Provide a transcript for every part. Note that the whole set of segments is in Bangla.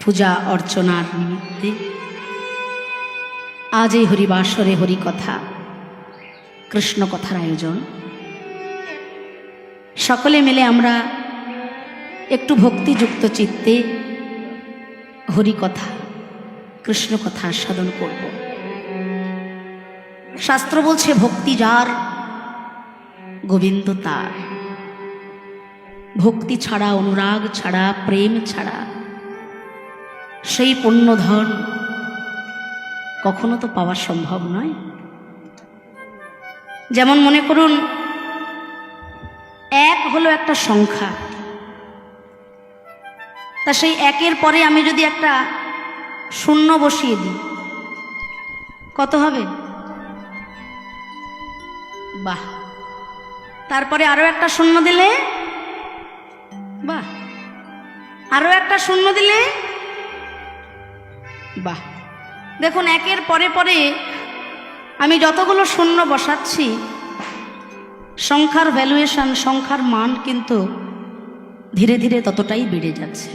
পূজা অর্চনার নিমিত্তে আজ এই হরিবাসরে হরিকথা কৃষ্ণ কথার আয়োজন। সকলে মিলে আমরা একটু ভক্তিযুক্ত চিত্তে হরিকথা কৃষ্ণ কথা সাধন করব। শাস্ত্র বলছে ভক্তি যার গোবিন্দ তার। ভক্তি ছাড়া, অনুরাগ ছাড়া, প্রেম ছাড়া সেই পুণ্যধন কখনো তো পাওয়া সম্ভব নয়। যেমন মনে করুন, এক হলো একটা সংখ্যা, তা সেই একের পরে আমি যদি একটা শূন্য বসিয়ে দিই কত হবে? বাহ। তারপরে আরো একটা শূন্য দিলে বাহ, আরো একটা শূন্য দিলে বাহ। দেখুন, একের পরে পরে আমি যতগুলো শূন্য বসাচ্ছি সংখ্যার ভ্যালুয়েশন, সংখ্যার মান কিন্তু ধীরে ধীরে ততটাই বেড়ে যাচ্ছে।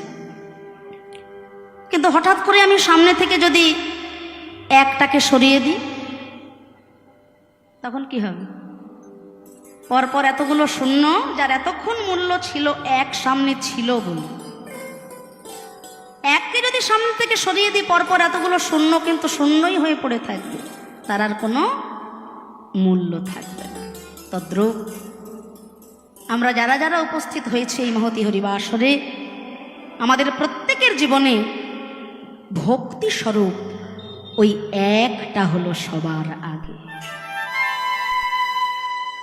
কিন্তু হঠাৎ করে আমি সামনে থেকে যদি একটাকে সরিয়ে দিই তখন কি হবে? পরপর এতগুলো শূন্য, যার এতক্ষণ মূল্য ছিল এক সামনে ছিল বলে, এককে যদি সামনে থেকে সরিয়ে দিই পরপর এতগুলো শূন্য কিন্তু শূন্যই হয়ে পড়ে থাকবে, তার আর কোনো মূল্য থাকবে না। তদ্রূপ আমরা যারা যারা উপস্থিত হয়েছে এই মহতি হরিবাসরে, আমাদের প্রত্যেকের জীবনে ভক্তি স্বরূপ ওই একটা হলো সবার আগে।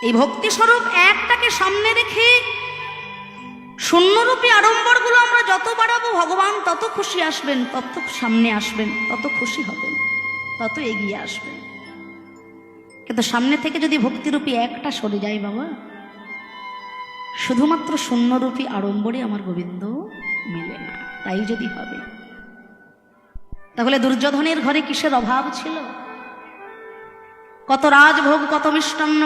এই ভক্তি স্বরূপ একটাকে সামনে রেখে শূন্যরূপী আড়ম্বরগুলো আমরা যত বাড়াবো ভগবান তত খুশি আসবেন, তত সামনে আসবেন, তত খুশি হবেন, তত এগিয়ে আসবেন। কিন্তু সামনে থেকে যদি ভক্তিরূপী একটা সরে যায় বাবা, শুধুমাত্র শূন্যরূপী আড়ম্বরে আমার গোবিন্দ মেলে না। তাই যদি হবে, তাহলে দুর্যোধনের ঘরে কিসের অভাব ছিল? কত রাজভোগ, কত মিষ্টান্ন,